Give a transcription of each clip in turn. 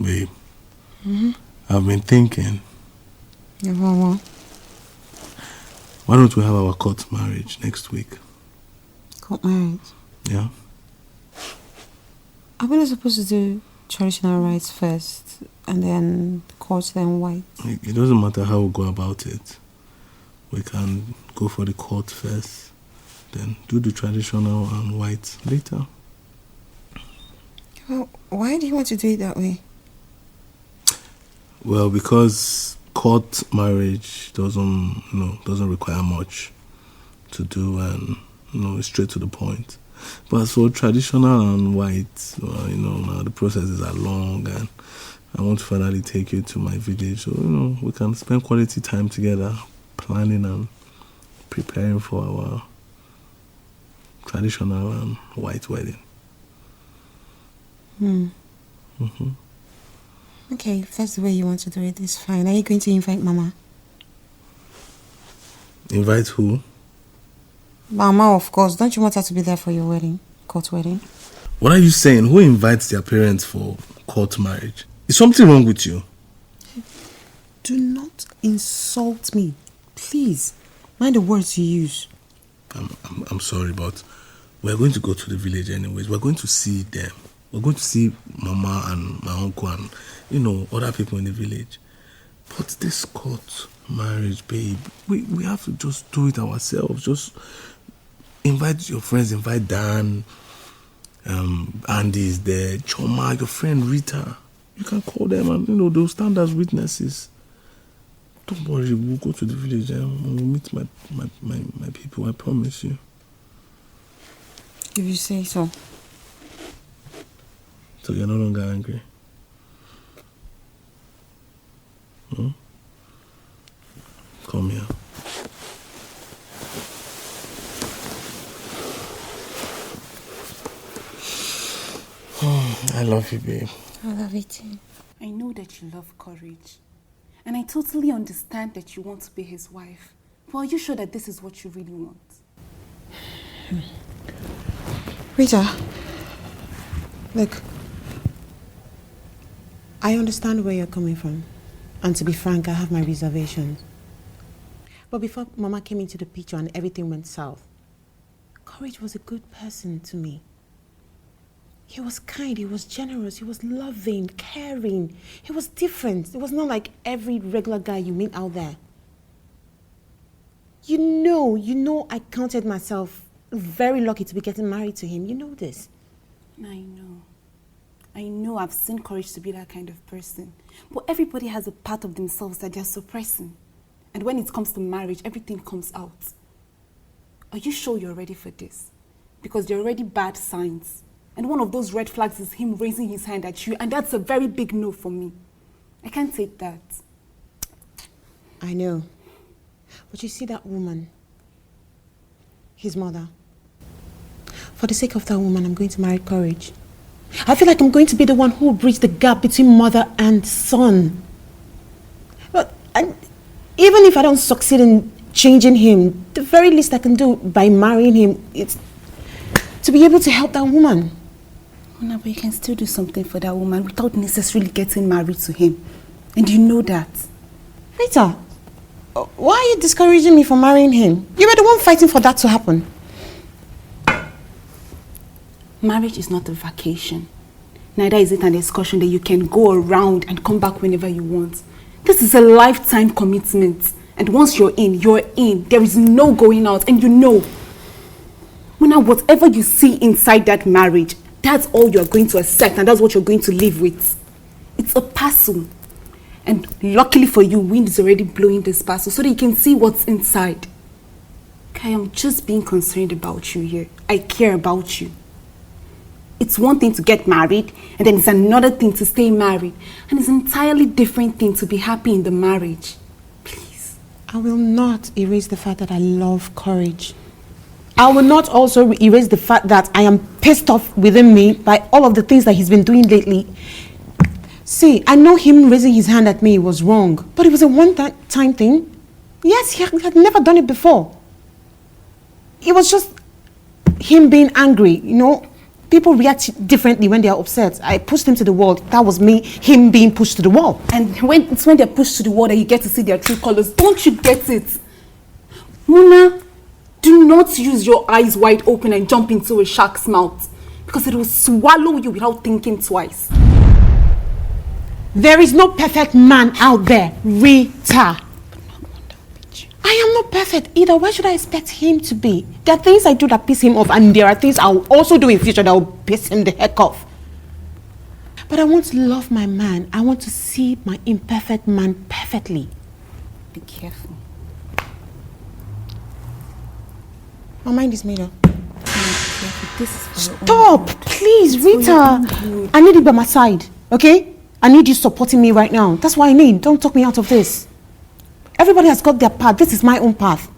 Babe, I've been thinking. Yeah, well. Why don't we have our court marriage next week? Court marriage? Yeah. Are we not supposed to do traditional rites first and then court, then white? It doesn't matter how we go about it. We can go for the court first, then do the traditional and white later. Well, why do you want to do it that way? Well, because court marriage doesn't require much to do, and it's straight to the point. But so traditional and white, now the processes are long, and I want to finally take you to my village, so we can spend quality time together, planning and preparing for our traditional and white wedding. Okay, if that's the way you want to do it, it's fine. Are you going to invite Mama? Invite who? Mama, of course. Don't you want her to be there for your wedding? Court wedding? What are you saying? Who invites their parents for court marriage? Is something wrong with you? Do not insult me. Please. Mind the words you use. I'm sorry, but we're going to go to the village anyways. We're going to see them. We're going to see Mama and my uncle and, other people in the village. But this court marriage, babe, we have to just do it ourselves. Just invite your friends, invite Dan, Andy is there, Choma, your friend Rita. You can call them and, they'll stand as witnesses. Don't worry, we'll go to the village and we'll meet my people, I promise you. If you say so. So you're no longer angry? Come here. I love you, babe. I love you too. I know that you love courage. And I totally understand that you want to be his wife. But are you sure that this is what you really want? Rita, look. I understand where you're coming from. And to be frank, I have my reservations. But before Mama came into the picture and everything went south, Courage was a good person to me. He was kind, he was generous, he was loving, caring. He was different. It was not like every regular guy you meet out there. You know I counted myself very lucky to be getting married to him. You know this. I know I've seen Courage to be that kind of person. But everybody has a part of themselves that they're suppressing. And when it comes to marriage, everything comes out. Are you sure you're ready for this? Because there are already bad signs. And one of those red flags is him raising his hand at you. And that's a very big no for me. I can't take that. I know. But you see that woman, his mother. For the sake of that woman, I'm going to marry Courage. I feel like I'm going to be the one who will bridge the gap between mother and son. But even if I don't succeed in changing him, the very least I can do by marrying him is to be able to help that woman. No, but you can still do something for that woman without necessarily getting married to him. And you know that. Rita, why are you discouraging me from marrying him? You were the one fighting for that to happen. Marriage is not a vacation. Neither is it an excursion that you can go around and come back whenever you want. This is a lifetime commitment. And once you're in, you're in. There is no going out, and you know. Now, whatever you see inside that marriage, that's all you're going to accept, and that's what you're going to live with. It's a parcel. And luckily for you, wind is already blowing this parcel so that you can see what's inside. Okay, I'm just being concerned about you here. I care about you. It's one thing to get married, and then it's another thing to stay married. And it's an entirely different thing to be happy in the marriage. Please. I will not erase the fact that I love Courage. I will not also erase the fact that I am pissed off within me by all of the things that he's been doing lately. See, I know him raising his hand at me was wrong, but it was a one-time thing. Yes, he had never done it before. It was just him being angry, People react differently when they are upset. I pushed him to the wall. That was him being pushed to the wall. And when they're pushed to the wall that you get to see their true colors. Don't you get it? Muna, do not use your eyes wide open and jump into a shark's mouth. Because it will swallow you without thinking twice. There is no perfect man out there, Rita. I am not perfect either. Why should I expect him to be? There are things I do that piss him off, and there are things I'll also do in future that will piss him the heck off. But I want to love my man. I want to see my imperfect man perfectly. Be careful. My mind is made up. This is for Stop! Please, Rita. I need you by my side, okay? I need you supporting me right now. That's what I need. Don't talk me out of this. Everybody has got their path. This is my own path.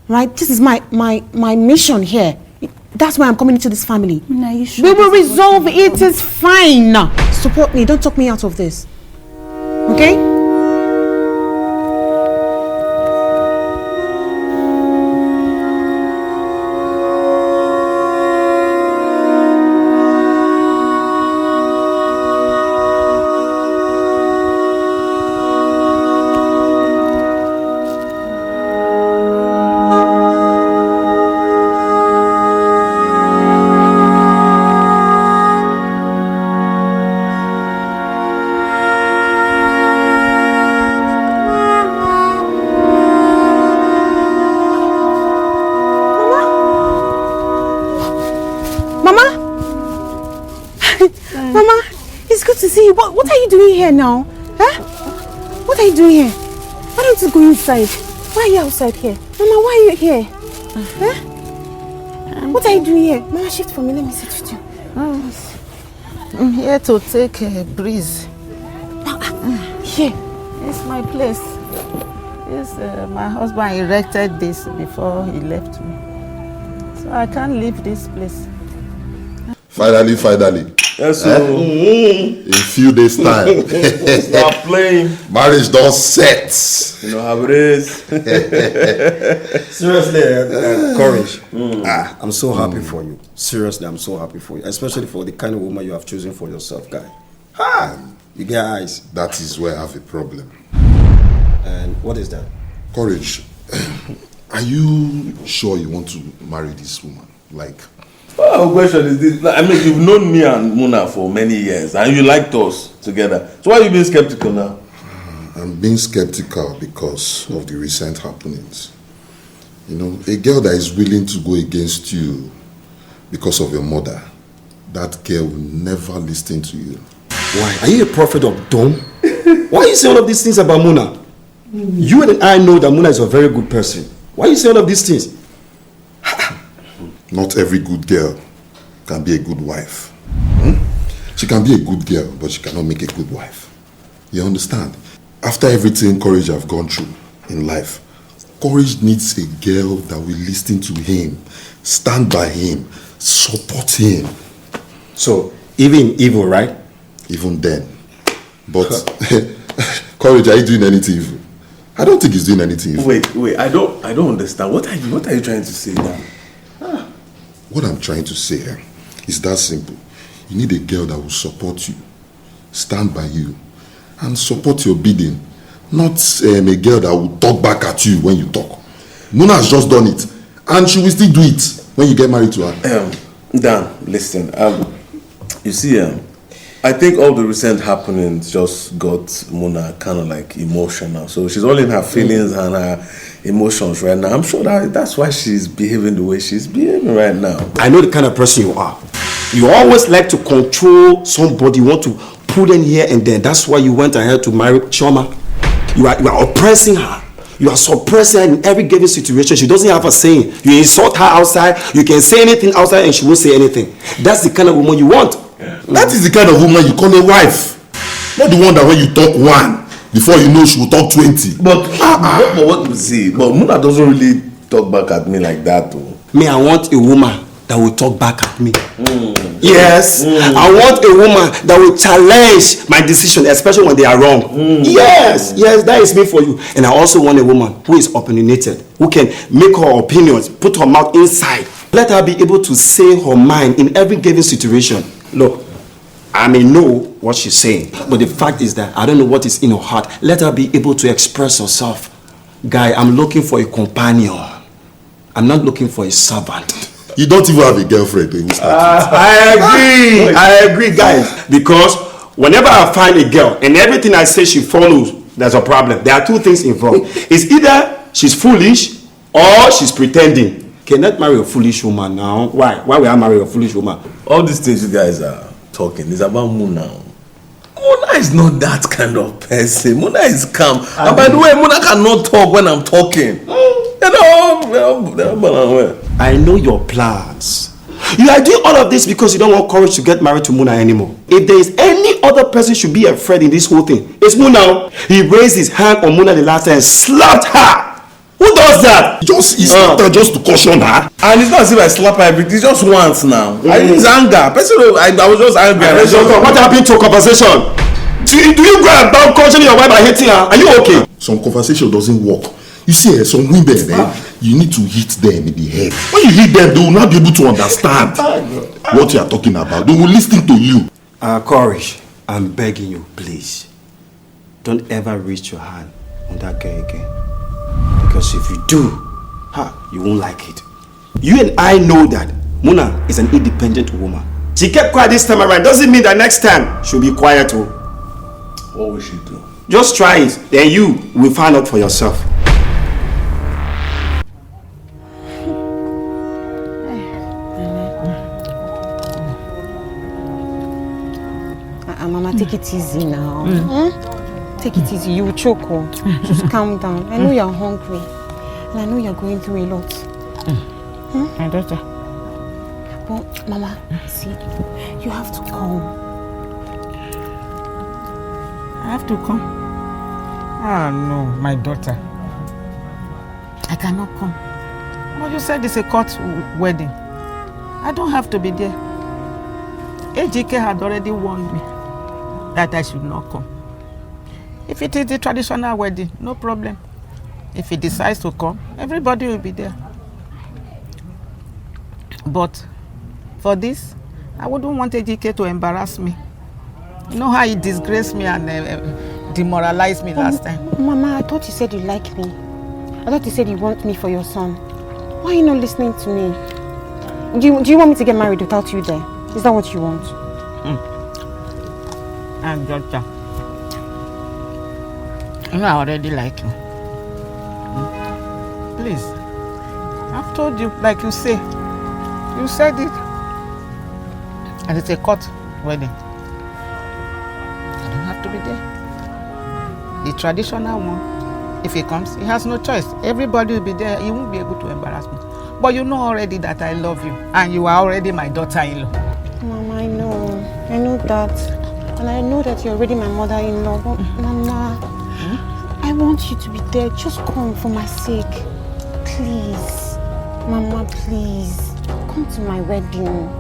Right? This is my mission here. That's why I'm coming into this family. Nah, you sure we will resolve it. It is fine. Support me. Don't talk me out of this. Okay? What are you doing here now? Huh? What are you doing here? Why don't you go inside? Why are you outside here? Mama, why are you here? Huh? What are you doing here? Mama, shift for me. Let me sit with you. I'm here to take a breeze. Here? It's my place. My husband erected this before he left me. So I can't leave this place. Finally. Yes, so in a few days time. Start playing. Marriage don't set. You know how it is. Seriously, courage. I'm so happy for you. Seriously, I'm so happy for you. Especially for the kind of woman you have chosen for yourself, guy. You get eyes. That is where I have a problem. And what is that? Courage, are you sure you want to marry this woman? Like... Our question is this. I mean, you've known me and Muna for many years, and you liked us together. So why are you being skeptical now? I'm being skeptical because of the recent happenings. You know, a girl that is willing to go against you because of your mother, that girl will never listen to you. Why? Are you a prophet of doom? Why are you saying all of these things about Muna? You and I know that Muna is a very good person. Why are you saying all of these things? Not every good girl can be a good wife. She can be a good girl, but she cannot make a good wife. You understand? After everything Courage have gone through in life, Courage needs a girl that will listen to him, stand by him, support him. So, even evil, right? Even then. But, Courage, are you doing anything evil? I don't think he's doing anything evil. Wait, I don't understand. What are you trying to say now? What I'm trying to say here is that simple. You need a girl that will support you, stand by you, and support your bidding. Not a girl that will talk back at you when you talk. Muna has just done it, and she will still do it when you get married to her. Dan, listen. You see, I think all the recent happenings just got Muna kind of like emotional. So she's all in her feelings and her emotions right now. I'm sure that's why she's behaving the way she's behaving right now. I know the kind of person you are. You always like to control somebody. You want to put in here and there. That's why you went ahead to marry Chioma. You are oppressing her. You are suppressing her in every given situation. She doesn't have a saying. You insult her outside. You can say anything outside and she won't say anything. That's the kind of woman you want. That is the kind of woman you call a wife. Not the one that when you talk one, before you know she will talk 20. But what you see, but Muna doesn't really talk back at me like that though. Me, I want a woman that will talk back at me. Yes. I want a woman that will challenge my decision, especially when they are wrong. Yes, that is me for you. And I also want a woman who is opinionated, who can make her opinions, put her mouth inside Let her be able to say her mind in every given situation. Look, I may know what she's saying, but the fact is that I don't know what is in her heart. Let her be able to express herself. Guy, I'm looking for a companion. I'm not looking for a servant. You don't even have a girlfriend when you start. I agree, guys. Because whenever I find a girl and everything I say she follows, there's a problem. There are two things involved. It's either she's foolish or she's pretending. Cannot marry a foolish woman now. Why? Why will I marry a foolish woman? All these things you guys are talking is about Muna. Muna is not that kind of person. Muna is calm. And by the way, Muna cannot talk when I'm talking. I know your plans. You are doing all of this because you don't want Courage to get married to Muna anymore. If there is any other person should be afraid in this whole thing, it's Muna. He raised his hand on Muna the last time and slapped her. Who does that? He slapped her just to caution her. And it's not as if I slap her, it's just once now. It's anger. I was just angry. What happened to conversation? Do you go about cautioning your wife by hitting her? Are you okay? Some conversation doesn't work. You see, some women, you need to hit them in the head. When you hit them, they will not be able to understand what you are talking about. They will listen to you. Courage, I'm begging you, please. Don't ever reach your hand on that girl again. Because if you do, you won't like it. You and I know that Muna is an independent woman. She kept quiet this time around. Doesn't mean that next time she'll be quiet too. What will she do? Just try it. Then you will find out for yourself. Mama, take it easy now. Take it easy. You will choke. Just calm down. I know you're hungry. And I know you're going through a lot. My daughter. But, Mama, see, you have to come. I have to come? Ah, no, my daughter. I cannot come. Well, you said it's a court wedding. I don't have to be there. AJK had already warned me that I should not come. If it is the traditional wedding, no problem. If he decides to come, everybody will be there. But for this, I wouldn't want AJK to embarrass me. You know how he disgraced me and demoralized me last time. Mama, I thought you said you like me. I thought you said you want me for your son. Why are you not listening to me? Do you want me to get married without you there? Is that what you want? And Georgia, you know I already like you. Please, I've told you, like you say. You said it. And it's a court wedding. I don't have to be there. The traditional one, if he comes, he has no choice. Everybody will be there. He won't be able to embarrass me. But you know already that I love you. And you are already my daughter-in-law. Mama, I know. I know that. And I know that you're already my mother-in-law. But, Mama, I want you to be there. Just come for my sake. Please. Mama, please. Come to my wedding.